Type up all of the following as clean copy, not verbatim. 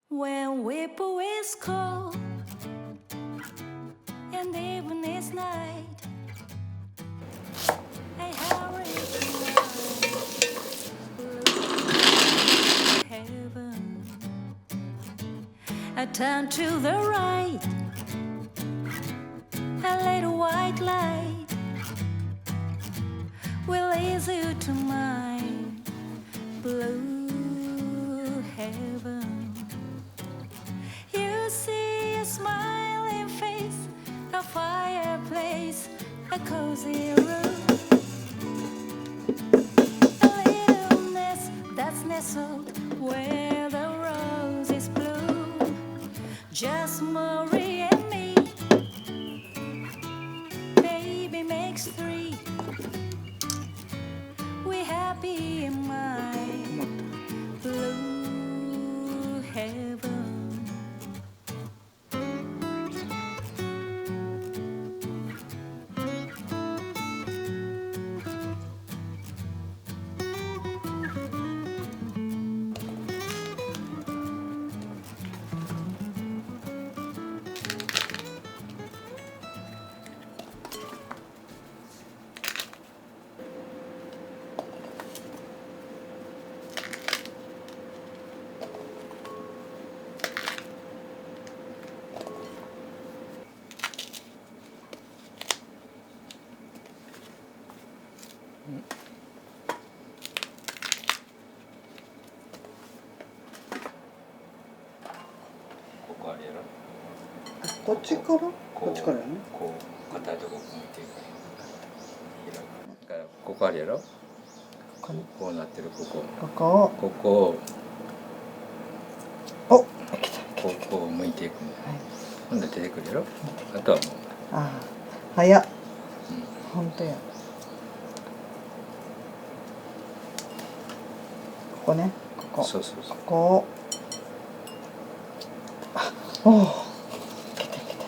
When Whipple is cold and even is night, I hurry to heaven. I turn to the right, a little white light will ease you to my blue heaven. You see a smiling face, a fireplace, a cozy room, a little nest that's nestled where the roses bloom. Just Marie and me, baby makes three. We're happy in my blue heaven.ここあれやろ。こっちからこっちからやね。こう硬いとこ向いていく。だからここあるやろ。こうなってるここ。ここここをお来た。こう向いていく。はい。ほんで出てくるやろ。あとはもう。ああ早っ。本当や。ここね。ここ。そうそうそう。ここ。あ、おお。来た来た来た。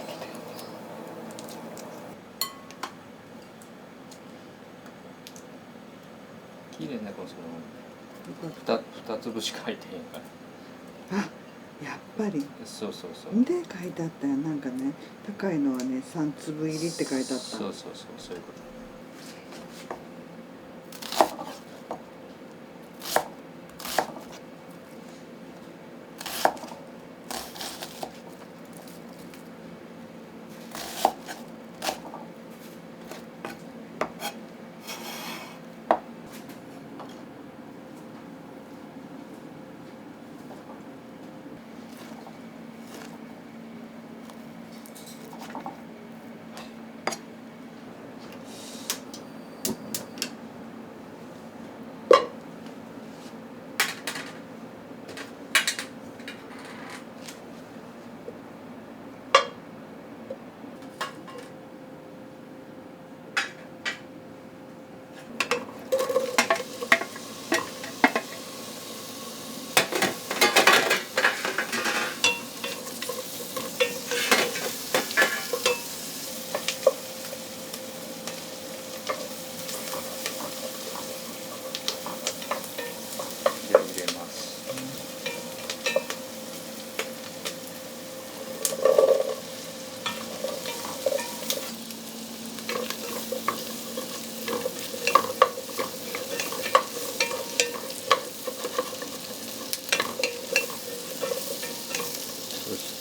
綺麗なこの二粒しか入ってへんから。あ、やっぱり。そうそうそう。で書いてあったよ。なんかね、高いのはね、3粒入りって書いてあった。そうそうそう、そういうこと。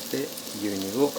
で牛乳を入れます。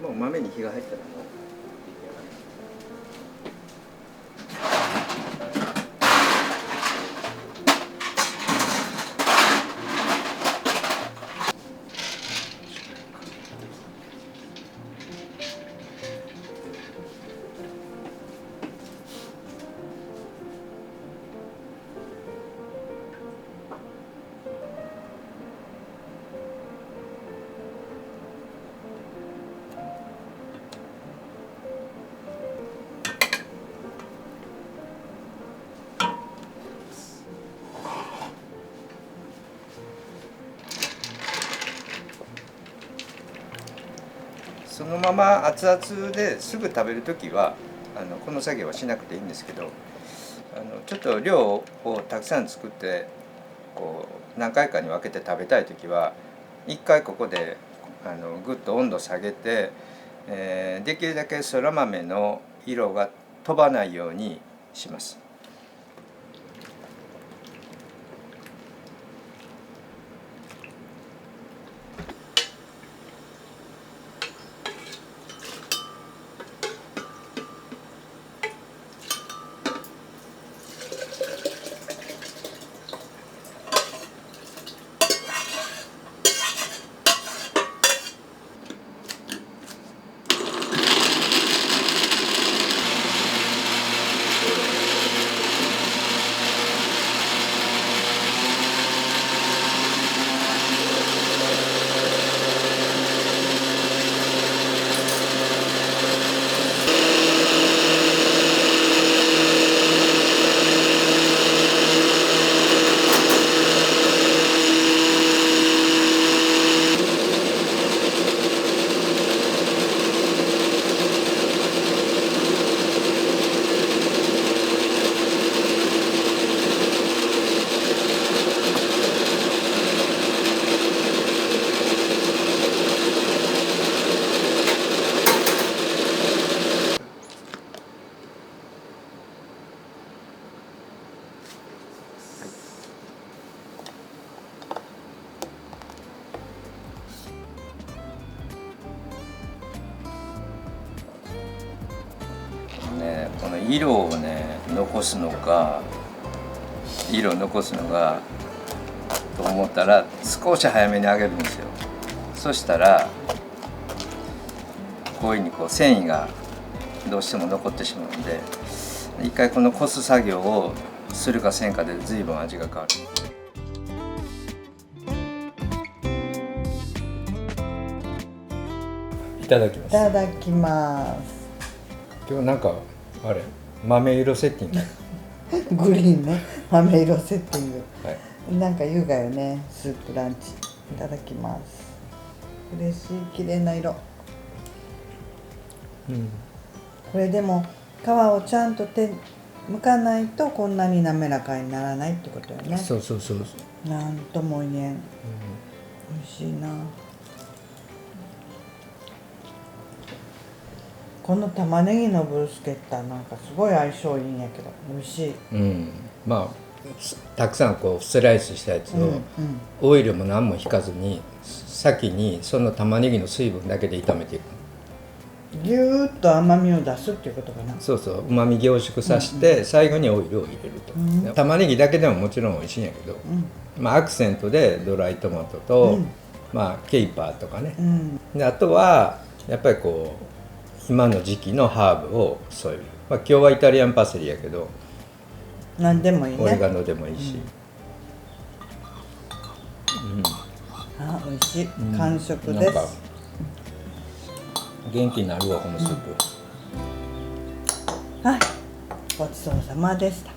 もう豆に火が入ったらもうそのまま熱々ですぐ食べる時はこの作業はしなくていいんですけど、ちょっと量をたくさん作ってこう何回かに分けて食べたい時は一回ここでぐっと温度下げて、できるだけそら豆の色が飛ばないようにします。この色をね残すのかと思ったら少し早めに揚げるんですよ。そしたらこういうふうに繊維がどうしても残ってしまうんで、一回このこす作業をするかせんかで随分味が変わる。いただきます。いただきます。今日なんかあれ豆色セッティンググリーンね、豆色セッティング、はい、なんか優雅よね。スープランチいただきます。嬉しい綺麗な色、これでも皮をちゃんと剥かないとこんなに滑らかにならないってことよね。そうなんとも言えん、美味しいな。この玉ねぎのブルスケッタなんかすごい相性いいんやけど美味しい。まあたくさんスライスしたやつを、オイルも何も引かずに先にその玉ねぎの水分だけで炒めていく。ぎゅーっと甘みを出すっていうことかな。そううまみ凝縮させて、最後にオイルを入れると、玉ねぎだけでももちろん美味しいんやけど、アクセントでドライトマトと、ケイパーとかね、であとはやっぱり今の時期のハーブを添える、今日はイタリアンパセリやけど何でもいいね。オレガノでもいいし、あ、美味しい。完食です。元気になるわこのスープ。はい、ごちそうさまでした。